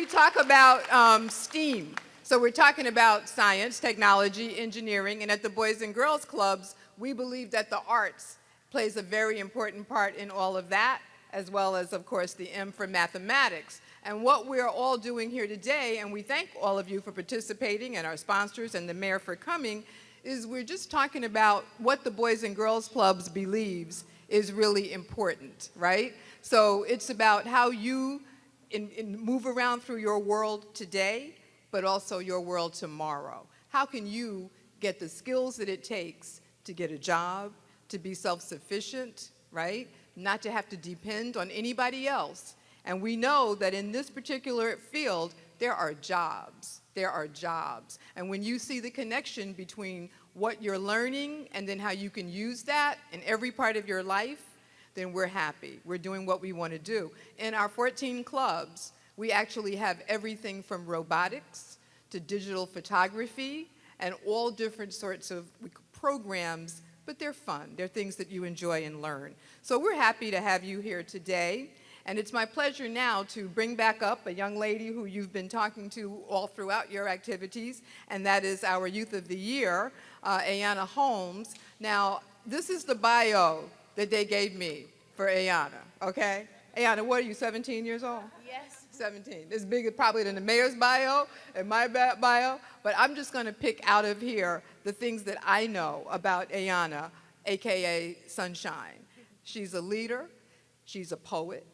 we talk about STEAM, so we're talking about science, technology, engineering, and at the Boys and Girls Clubs, we believe that the arts plays a very important part in all of that, as well as, of course, the M for mathematics. And what we're all doing here today, and we thank all of you for participating and our sponsors and the mayor for coming, is we're just talking about what the Boys and Girls Clubs believes is really important, right? So it's about how you move around through your world today, but also your world tomorrow. How can you get the skills that it takes to get a job, to be self-sufficient, right? Not to have to depend on anybody else. And we know that in this particular field, there are jobs. There are jobs. And when you see the connection between what you're learning and then how you can use that in every part of your life, then we're happy. We're doing what we want to do. In our 14 clubs, we actually have everything from robotics to digital photography and all different sorts of programs, but they're fun. They're things that you enjoy and learn. So we're happy to have you here today. And it's my pleasure now to bring back up a young lady who you've been talking to all throughout your activities, and that is our Youth of the Year, Ayana Holmes. Now, this is the bio that they gave me for Ayana, okay? Ayana, what are you, 17 years old? Yes. 17. It's bigger probably than the mayor's bio and my bio, but I'm just gonna pick out of here the things that I know about Ayana, AKA Sunshine. She's a leader, she's a poet,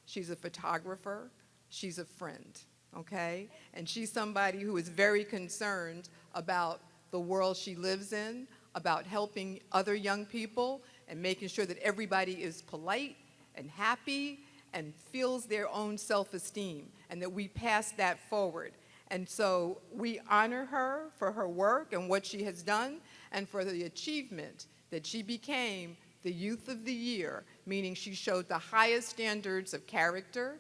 she's a photographer, she's a friend, okay? And she's somebody who is very concerned about the world she lives in, about helping other young people and making sure that everybody is polite and happy and feels their own self-esteem, and that we pass that forward. And so we honor her for her work and what she has done, and for the achievement that she became the Youth of the Year, meaning she showed the highest standards of character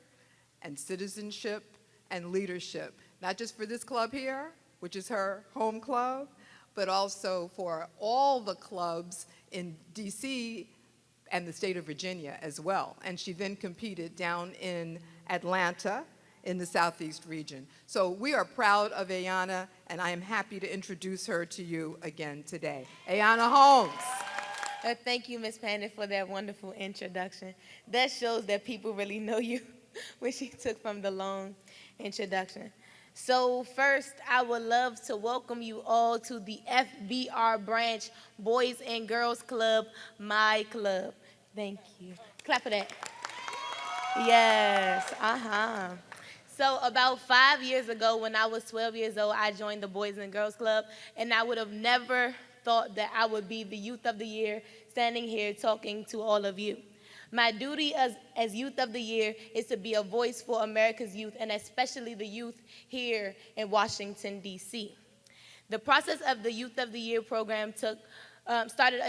and citizenship and leadership, not just for this club here, which is her home club, but also for all the clubs in DC and the state of Virginia as well. And she then competed down in Atlanta in the Southeast region. So we are proud of Ayana, and I am happy to introduce her to you again today. Ayana Holmes. Thank you, Ms. Panda, for that wonderful introduction. That shows that people really know you when she took from the long introduction. So first, I would love to welcome you all to the FBR Branch Boys and Girls Club, My Club. Thank you. Clap for that. Yes, So about 5 years ago, when I was 12 years old, I joined the Boys and Girls Club, and I would have never thought that I would be the Youth of the Year standing here talking to all of you. My duty as Youth of the Year is to be a voice for America's youth, and especially the youth here in Washington, D.C. The process of the Youth of the Year program started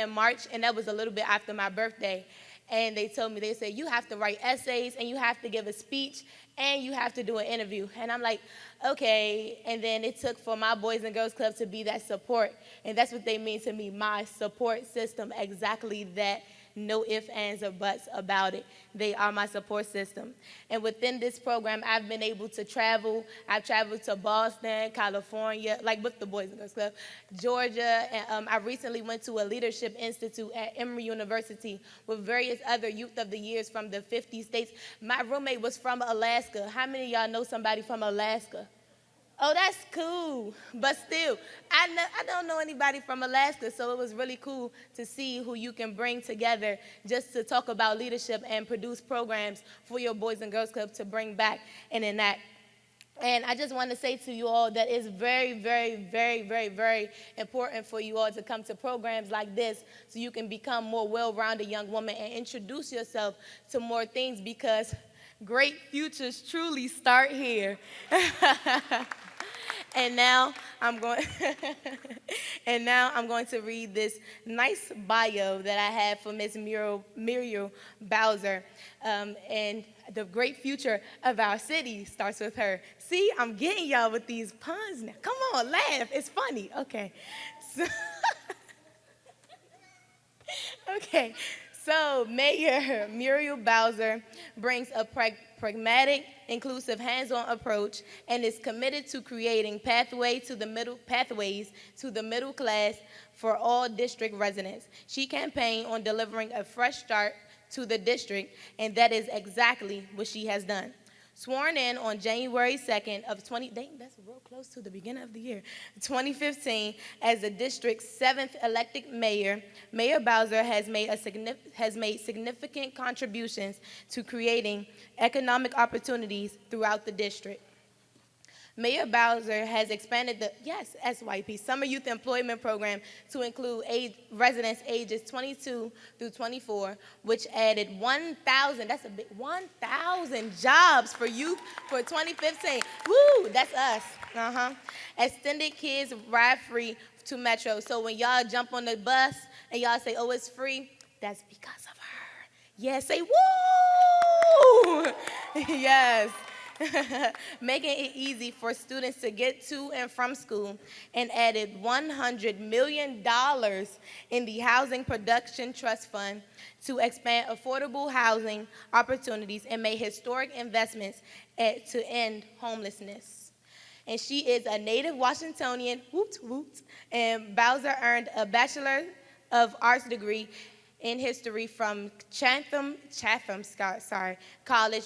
in March, and that was a little bit after my birthday. And they told me, they said, you have to write essays, and you have to give a speech, and you have to do an interview. And I'm like, okay. And then it took for my Boys and Girls Club to be that support. And that's what they mean to me, my support system, exactly that. No ifs, ands, or buts about it. They are my support system. And within this program, I've been able to travel. I've traveled to Boston, California, like with the Boys and Girls Club, Georgia, and I recently went to a leadership institute at Emory University with various other Youth of the Years from the 50 states. My roommate was from Alaska. How many of y'all know somebody from Alaska? Oh, that's cool. But still, I don't know anybody from Alaska, so it was really cool to see who you can bring together just to talk about leadership and produce programs for your Boys and Girls Club to bring back and enact. And I just want to say to you all that it's very, very, very, very, very important for you all to come to programs like this so you can become more well-rounded young woman and introduce yourself to more things, because great futures truly start here. And now I'm going to read this nice bio that I have for Ms. Muriel Bowser. And the great future of our city starts with her. See, I'm getting y'all with these puns now. Come on, laugh. It's funny. Okay. So Mayor Muriel Bowser brings a pragmatic inclusive, hands-on approach and is committed to creating pathways to the middle class for all district residents. She campaigned on delivering a fresh start to the district, and that is exactly what she has done. Sworn in on January 2nd of that's real close to the beginning of the year, 2015, as the district's 7th elected mayor, Mayor Bowser has made significant contributions to creating economic opportunities throughout the district. Mayor Bowser has expanded the SYP Summer Youth Employment Program to include residents ages 22 through 24, which added 1,000 jobs for youth for 2015. Woo, that's us. Extended kids ride free to Metro. So when y'all jump on the bus and y'all say, "Oh, it's free," that's because of her. Yes, say woo. Yes. Making it easy for students to get to and from school, and added $100 million in the Housing Production Trust Fund to expand affordable housing opportunities and made historic investments to end homelessness. And she is a native Washingtonian, woot woot, and Bowser earned a Bachelor of Arts degree in history from Chatham College,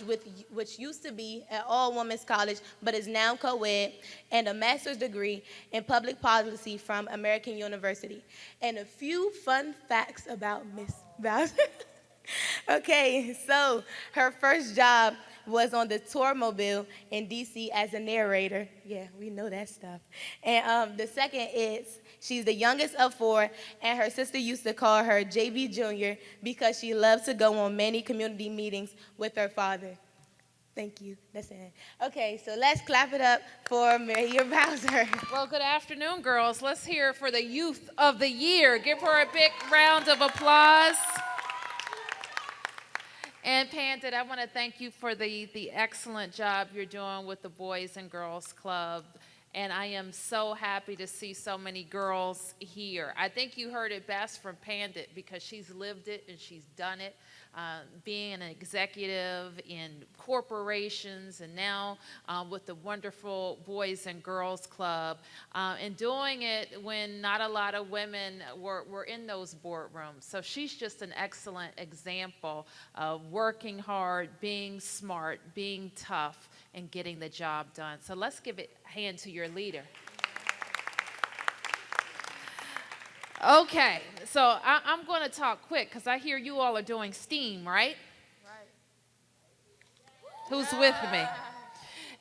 which used to be an all-women's college, but is now co-ed, and a master's degree in public policy from American University. And a few fun facts about Miss Bowser. Okay, so her first job was on the Tourmobile in D.C. as a narrator. Yeah, we know that stuff. And the second is she's the youngest of 4, and her sister used to call her JB Jr. because she loved to go on many community meetings with her father. Thank you. That's it. Okay, so let's clap it up for Mayor Bowser. Well, good afternoon, girls. Let's hear it for the Youth of the Year. Give her a big round of applause. And Pandit, I want to thank you for the excellent job you're doing with the Boys and Girls Club. And I am so happy to see so many girls here. I think you heard it best from Pandit because she's lived it and she's done it. Being an executive in corporations and now with the wonderful Boys and Girls Club, and doing it when not a lot of women were in those boardrooms. So she's just an excellent example of working hard, being smart, being tough, and getting the job done. So let's give a hand to your leader. Okay, so I'm going to talk quick because I hear you all are doing STEAM, right? Right. Who's with me?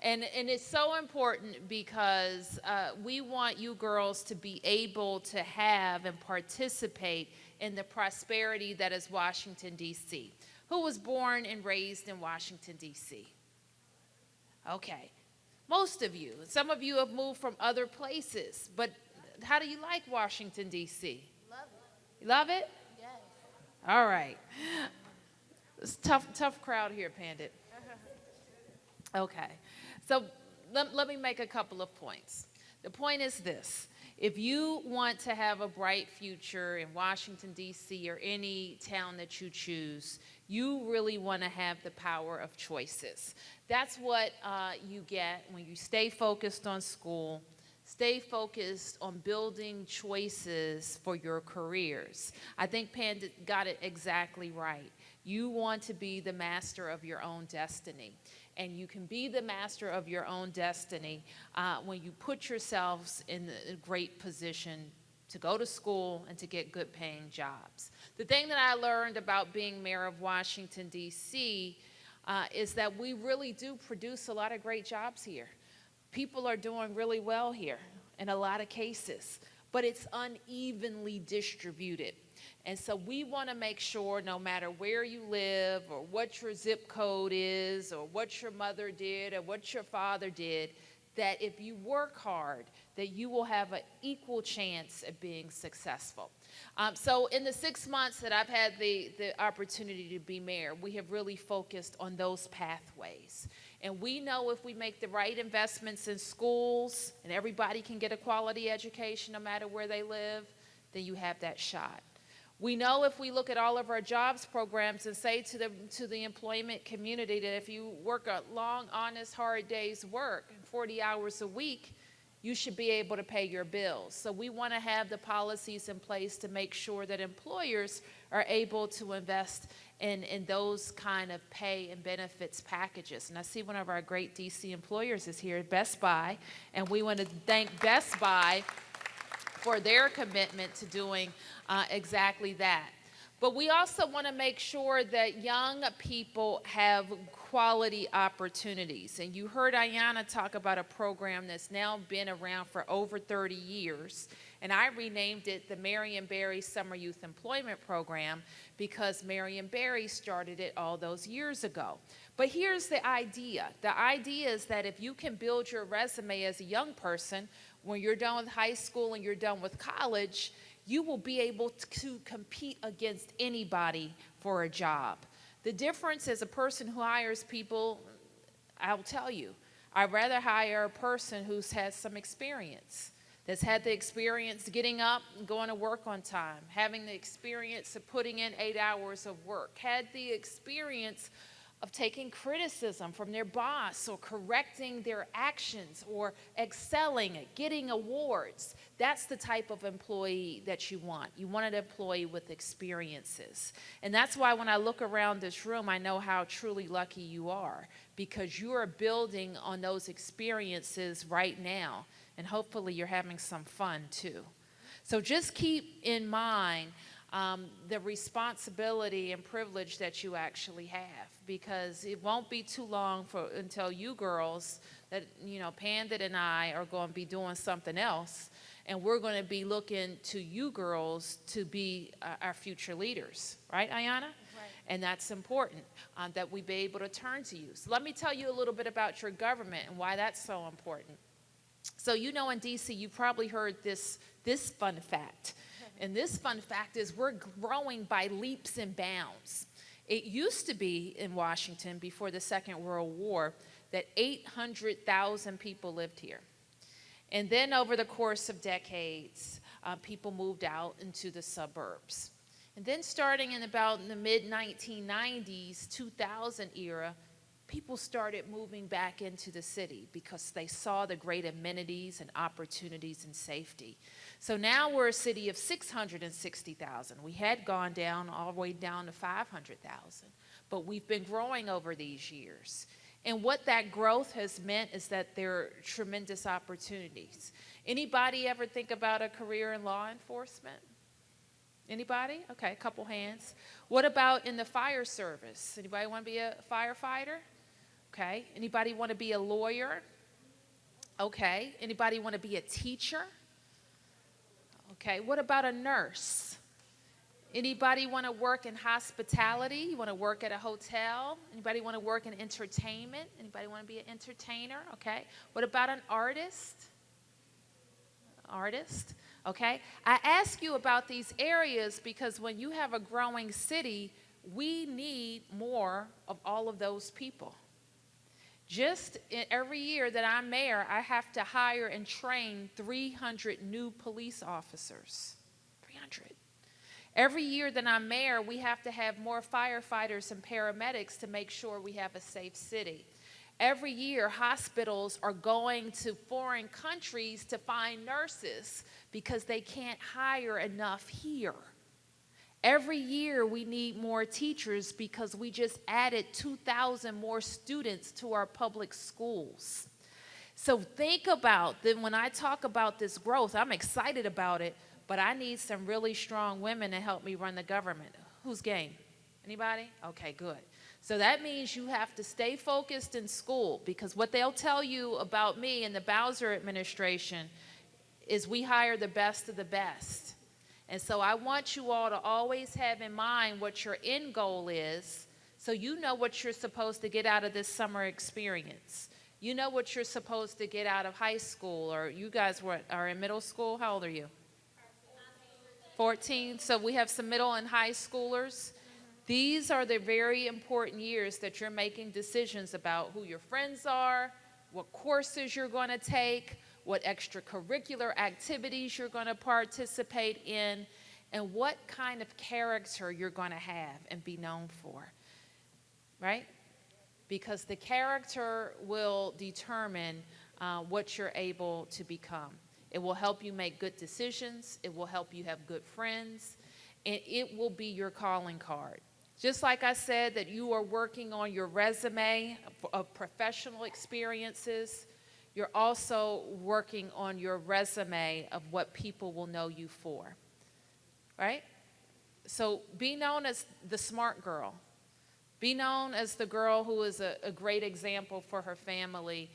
And it's so important because we want you girls to be able to have and participate in the prosperity that is Washington, D.C. Who was born and raised in Washington, D.C.? Okay, most of you. Some of you have moved from other places, but how do you like Washington, D.C.? Love it. You love it? Yes. All right. It's tough crowd here, Pandit. Okay. So let me make a couple of points. The point is this. If you want to have a bright future in Washington, D.C., or any town that you choose, you really want to have the power of choices. That's what you get when you stay focused on school, stay focused on building choices for your careers. I think Pandit got it exactly right. You want to be the master of your own destiny. And you can be the master of your own destiny when you put yourselves in a great position to go to school and to get good paying jobs. The thing that I learned about being mayor of Washington, D.C. Is that we really do produce a lot of great jobs here. People are doing really well here in a lot of cases, but it's unevenly distributed. And so we want to make sure no matter where you live or what your zip code is or what your mother did or what your father did, that if you work hard, that you will have an equal chance at being successful. So in the 6 months that I've had the opportunity to be mayor, we have really focused on those pathways. And we know if we make the right investments in schools and everybody can get a quality education no matter where they live, then you have that shot. We know if we look at all of our jobs programs and say to the employment community that if you work a long, honest, hard day's work, 40 hours a week, you should be able to pay your bills. So we want to have the policies in place to make sure that employers are able to invest in those kind of pay and benefits packages. And I see one of our great DC employers is here, Best Buy, and we want to thank Best Buy for their commitment to doing exactly that. But we also want to make sure that young people have quality opportunities. And you heard Ayanna talk about a program that's now been around for over 30 years. And I renamed it the Marion Barry Summer Youth Employment Program because Marion Barry started it all those years ago. But here's the idea. The idea is that if you can build your resume as a young person, when you're done with high school and you're done with college, you will be able to compete against anybody for a job. The difference is a person who hires people, I'll tell you, I'd rather hire a person who's had some experience, that's had the experience getting up and going to work on time, having the experience of putting in 8 hours of work, had the experience of taking criticism from their boss or correcting their actions or excelling at getting awards. That's the type of employee that you want. You want an employee with experiences. And that's why when I look around this room, I know how truly lucky you are because you are building on those experiences right now. And hopefully you're having some fun too. So just keep in mind the responsibility and privilege that you actually have, because it won't be too long until you girls, that Pandit and I are going to be doing something else, and we're going to be looking to you girls to be our future leaders, right, Ayanna? Right. And that's important that we be able to turn to you. So let me tell you a little bit about your government and why that's so important. So in DC, you probably heard this fun fact. And this fun fact is we're growing by leaps and bounds. It used to be in Washington before the Second World War that 800,000 people lived here. And then over the course of decades, people moved out into the suburbs. And then starting in about the mid-1990s, 2000 era, people started moving back into the city because they saw the great amenities and opportunities and safety. So now we're a city of 660,000. We had gone down all the way down to 500,000, but we've been growing over these years. And what that growth has meant is that there are tremendous opportunities. Anybody ever think about a career in law enforcement? Anybody? Okay, a couple hands. What about in the fire service? Anybody want to be a firefighter? Okay. Anybody want to be a lawyer? Okay. Anybody want to be a teacher? Okay. What about a nurse? Anybody want to work in hospitality? You want to work at a hotel? Anybody want to work in entertainment? Anybody want to be an entertainer? Okay. What about an artist? Artist? Okay. I ask you about these areas because when you have a growing city, we need more of all of those people. Just every year that I'm mayor, I have to hire and train 300 new police officers. 300. Every year that I'm mayor, we have to have more firefighters and paramedics to make sure we have a safe city. Every year, hospitals are going to foreign countries to find nurses because they can't hire enough here. Every year we need more teachers because we just added 2,000 more students to our public schools. So think about that when I talk about this growth, I'm excited about it, but I need some really strong women to help me run the government. Who's game? Anybody? Okay, good. So that means you have to stay focused in school because what they'll tell you about me and the Bowser administration is we hire the best of the best. And so I want you all to always have in mind what your end goal is so you know what you're supposed to get out of this summer experience. You know what you're supposed to get out of high school, or you guys are in middle school. How old are you? 14. So we have some middle and high schoolers. These are the very important years that you're making decisions about who your friends are, what courses you're going to take, what extracurricular activities you're going to participate in. and what kind of character you're going to have and be known for, right? Because the character will determine what you're able to become. It will help you make good decisions. It will help you have good friends. And it will be your calling card. Just like I said that you are working on your resume of professional experiences, you're also working on your resume of what people will know you for, right? So be known as the smart girl. Be known as the girl who is a great example for her family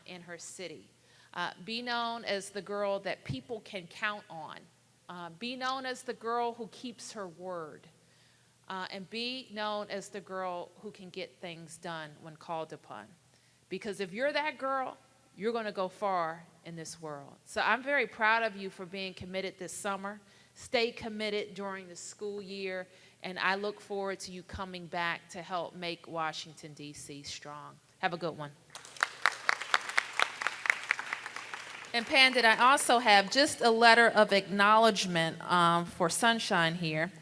in her city. Be known as the girl that people can count on. Be known as the girl who keeps her word. And be known as the girl who can get things done when called upon. Because if you're that girl, you're going to go far in this world. So I'm very proud of you for being committed this summer. Stay committed during the school year, and I look forward to you coming back to help make Washington, D.C. strong. Have a good one. And Pandit, I also have just a letter of acknowledgement for Sunshine here,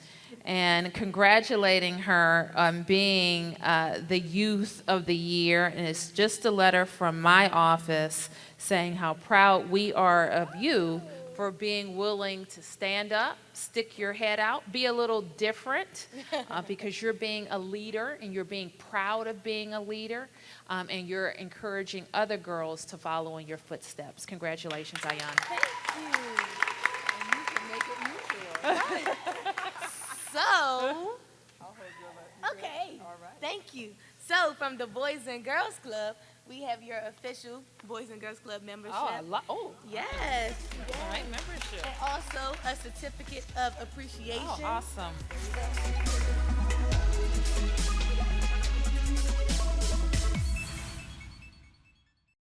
and congratulating her on being the Youth of the Year. And it's just a letter from my office saying how proud we are of you for being willing to stand up, stick your head out, be a little different because you're being a leader and you're being proud of being a leader, and you're encouraging other girls to follow in your footsteps. Congratulations, Ayana. Thank you. And you can make it mutual. So, I'll hold your left. okay, All right. thank you. So, from the Boys and Girls Club, we have your official Boys and Girls Club membership. Yes. All right, membership. And also a certificate of appreciation. Oh, awesome. There you go.